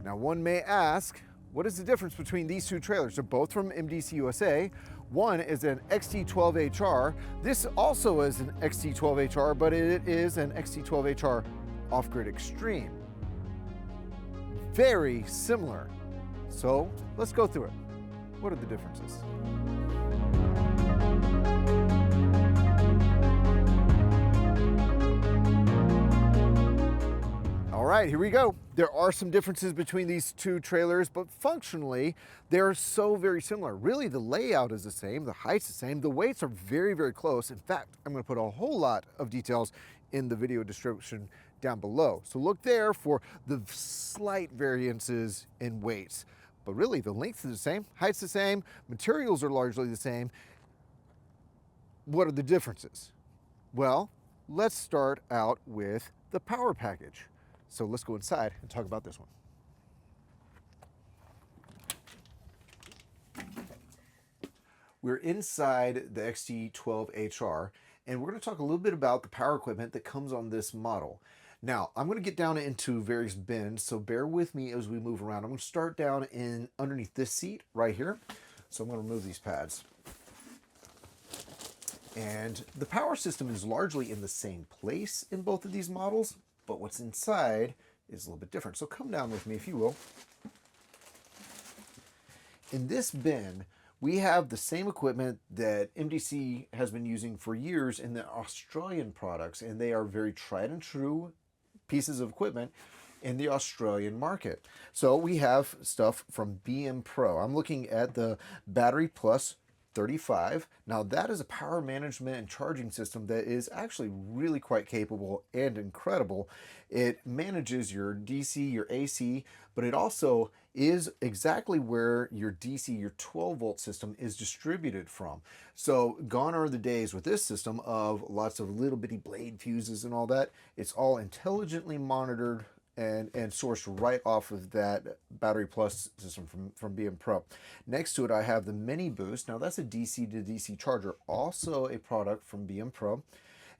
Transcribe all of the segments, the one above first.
Now one may ask, what is the difference between these two trailers? They're both from MDC-USA. One is an XT12HR. This also is an XT12HR, but it is an XT12HR Offgrid Extreme. Very similar. So let's go through it. What are the differences? All right, here we go. There are some differences between these two trailers, but functionally, they're so very similar. Really, the layout is the same, the height's the same, the weights are very, very close. In fact, I'm gonna put a whole lot of details in the video description down below. So look there for the slight variances in weights. But really, the length is the same, height's the same, materials are largely the same. What are the differences? Well, let's start out with the power package. So let's go inside and talk about this one. We're inside the XT12HR, and we're going to talk a little bit about the power equipment that comes on this model. Now, I'm going to get down into various bins, so bear with me as we move around. I'm going to start down in underneath this seat right here. So I'm going to remove these pads. And the power system is largely in the same place in both of these models, but what's inside is a little bit different. So come down with me, if you will. In this bin, we have the same equipment that MDC has been using for years in the Australian products, and they are very tried and true pieces of equipment in the Australian market. So we have stuff from BM Pro. I'm looking at the Battery Plus 35. Now that is a power management and charging system that is actually really quite capable and incredible. It manages your DC, your AC, but it also is exactly where your DC, your 12 volt system is distributed from. So gone are the days with this system of lots of little bitty blade fuses and all that. It's all intelligently monitored and sourced right off of that Battery Plus system from BM Pro. Next to it, I have the Mini Boost. Now that's a DC to DC charger, also a product from BM Pro.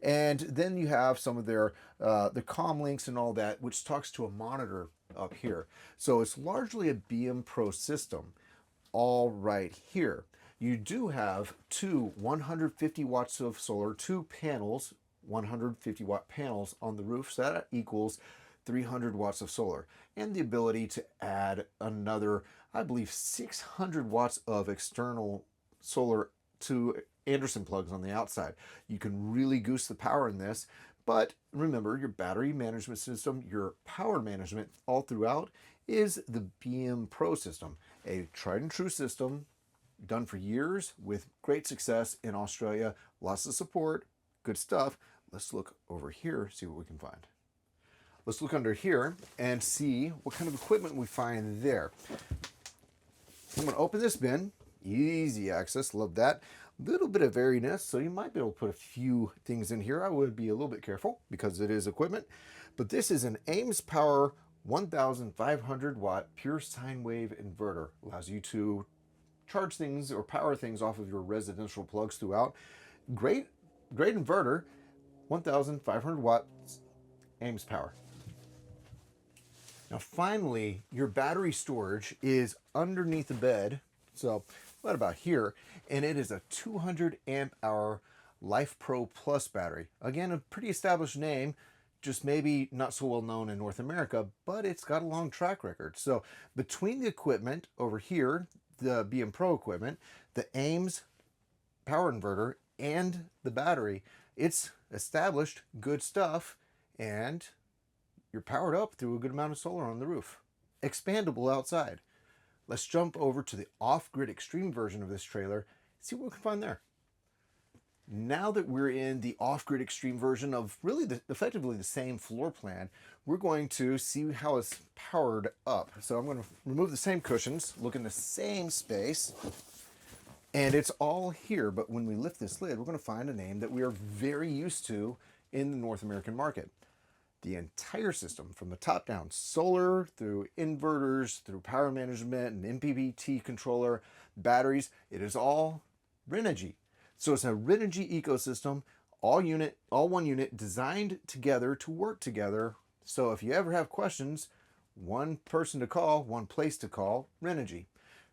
And then you have some of their the comm links and all that, which talks to a monitor up here. So it's largely a BM Pro system, all right here. You do have two 150 watts of solar, two panels, 150 watt panels on the roof. So that equals 300 watts of solar, and the ability to add another, I believe, 600 watts of external solar to Anderson plugs on the outside. You can really goose the power in this, but remember, your battery management system, your power management all throughout is the BM Pro system, a tried and true system done for years with great success in Australia, lots of support, good stuff. Let's look over here, see what we can find. Let's look under here and see what kind of equipment we find there. I'm going to open this bin. Easy access, love that. A little bit of airiness, so you might be able to put a few things in here. I would be a little bit careful because it is equipment. But this is an Ames Power 1500 watt pure sine wave inverter. Allows you to charge things or power things off of your residential plugs throughout. Great inverter, 1500 watts Ames Power. Now finally, your battery storage is underneath the bed, so right about here, and it is a 200 amp hour Life Pro Plus battery. Again, a pretty established name, just maybe not so well known in North America, but it's got a long track record. So between the equipment over here, the BM Pro equipment, the Ames power inverter, and the battery, it's established good stuff, and you're powered up through a good amount of solar on the roof. Expandable outside. Let's jump over to the Offgrid Extreme version of this trailer, see what we can find there. Now that we're in the Offgrid Extreme version of really effectively the same floor plan, we're going to see how it's powered up. So I'm going to remove the same cushions, look in the same space, and it's all here. But when we lift this lid, we're going to find a name that we are very used to in the North American market. The entire system from the top down, solar through inverters, through power management and MPPT controller, batteries, it is all Renogy. So it's a Renogy ecosystem, all one unit designed together to work together. So if you ever have questions, one person to call, one place to call, Renogy.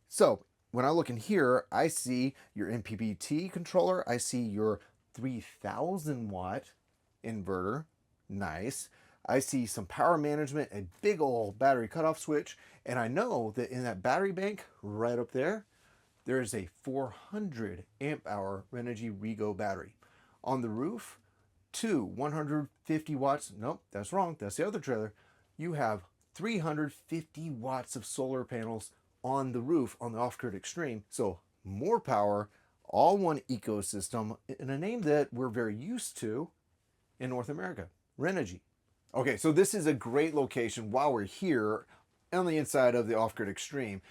So when I look in here, I see your MPPT controller. I see your 3000 watt inverter. Nice. I see some power management, a big old battery cutoff switch, and I know that in that battery bank right up there, there is a 400 amp hour Renogy Rego battery. On the roof, two 150 watts, nope, that's wrong, that's the other trailer. You have 350 watts of solar panels on the roof on the Offgrid Extreme. So more power, all one ecosystem, in a name that we're very used to in North America, Renogy. Okay, so this is a great location while we're here on the inside of the Offgrid Extreme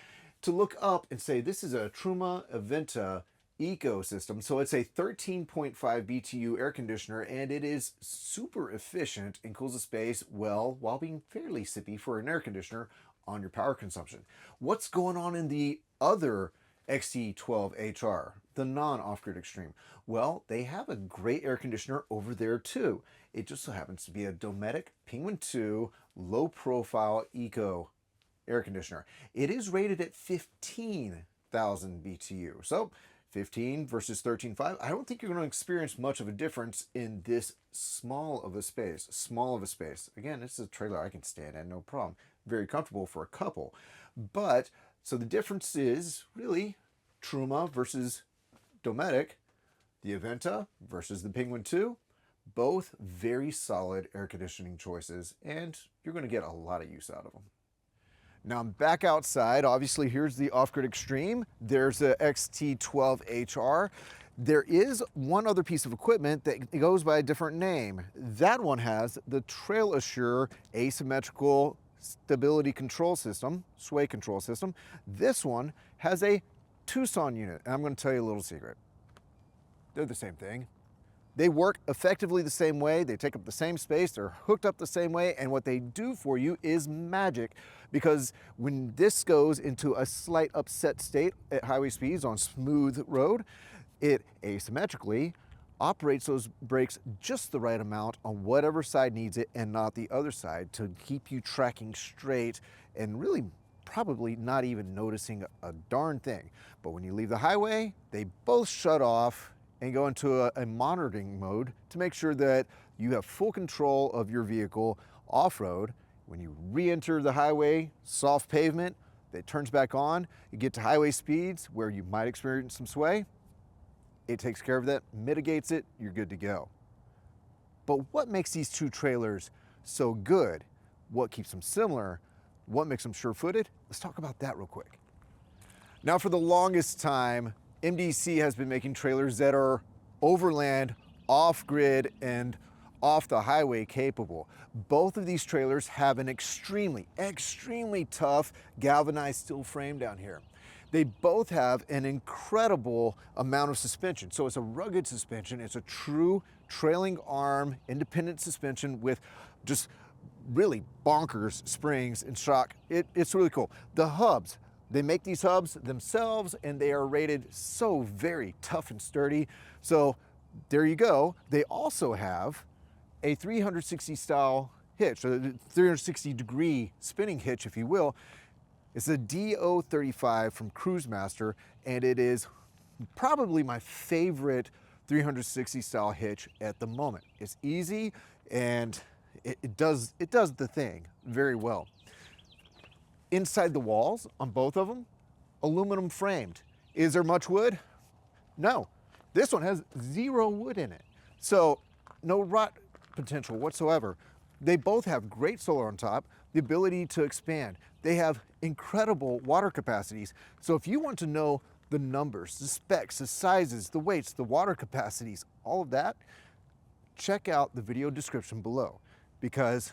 to look up and say this is a Truma Aventa ecosystem. So it's a 13.5 BTU air conditioner, and it is super efficient and cools the space well while being fairly sippy for an air conditioner on your power consumption. What's going on in the other XT12HR, the non-Offgrid Extreme? Well, they have a great air conditioner over there too. It just so happens to be a Dometic Penguin 2 low profile eco air conditioner. It is rated at 15,000 BTU. So 15 versus 13.5. I don't think you're going to experience much of a difference in this small of a space. Again, it's a trailer I can stand in, no problem. Very comfortable for a couple. But, so the difference is really Truma versus Dometic, the Aventa versus the Penguin 2. Both very solid air conditioning choices, and you're going to get a lot of use out of them. Now I'm back outside. Obviously, here's the Offgrid Extreme. There's the XT12HR. There is one other piece of equipment that goes by a different name. That one has the Trail Assure asymmetrical stability control system, sway control system. This one has a Tucson unit, and I'm going to tell you a little secret. They're the same thing. They work effectively the same way, they take up the same space, they're hooked up the same way, and what they do for you is magic, because when this goes into a slight upset state at highway speeds on smooth road, it asymmetrically operates those brakes just the right amount on whatever side needs it and not the other side to keep you tracking straight and really probably not even noticing a darn thing. But when you leave the highway, they both shut off and go into a monitoring mode to make sure that you have full control of your vehicle off-road. When you re-enter the highway, soft pavement, it turns back on. You get to highway speeds where you might experience some sway. It takes care of that, mitigates it, you're good to go. But what makes these two trailers so good? What keeps them similar? What makes them sure-footed? Let's talk about that real quick. Now, for the longest time, MDC has been making trailers that are overland, off-grid, and off the highway capable. Both of these trailers have an extremely tough galvanized steel frame down here. They both have an incredible amount of suspension. So it's a rugged suspension. It's a true trailing arm independent suspension with just really bonkers springs and shock. It's really cool. The hubs, they make these hubs themselves, and they are rated so very tough and sturdy. So there you go. They also have a 360 style hitch, a 360 degree spinning hitch, if you will. It's a DO35 from Cruisemaster, and it is probably my favorite 360 style hitch at the moment. It's easy, and it does the thing very well. Inside the walls on both of them, aluminum framed. Is there much wood? No. This one has 0 wood in it. So no rot potential whatsoever. They both have great solar on top, the ability to expand. They have incredible water capacities. So if you want to know the numbers, the specs, the sizes, the weights, the water capacities, all of that, check out the video description below, because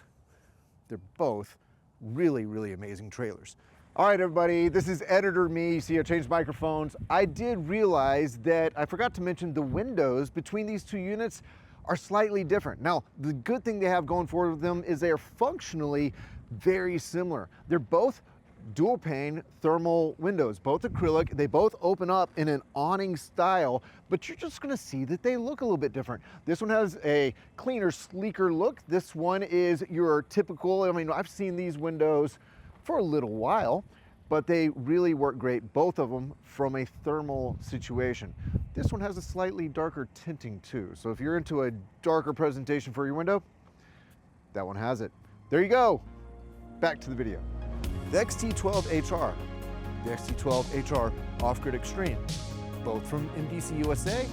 they're both really amazing trailers. All right, everybody, this is Editor Me. You see I changed microphones. I did realize that I forgot to mention the windows between these two units are slightly different. Now, the good thing they have going for them is they are functionally very similar. They're both dual pane thermal windows, both acrylic. They both open up in an awning style, but you're just gonna see that they look a little bit different. This one has a cleaner, sleeker look. This one is your typical, I mean, I've seen these windows for a little while, but they really work great, both of them, from a thermal situation. This one has a slightly darker tinting too, so if you're into a darker presentation for your window, that one has it. There you go. Back to the video. The XT12HR, the XT12HR Offgrid Extreme, both from MDC-USA,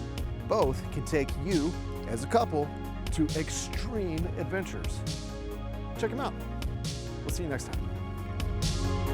both can take you as a couple to extreme adventures. Check them out. We'll see you next time.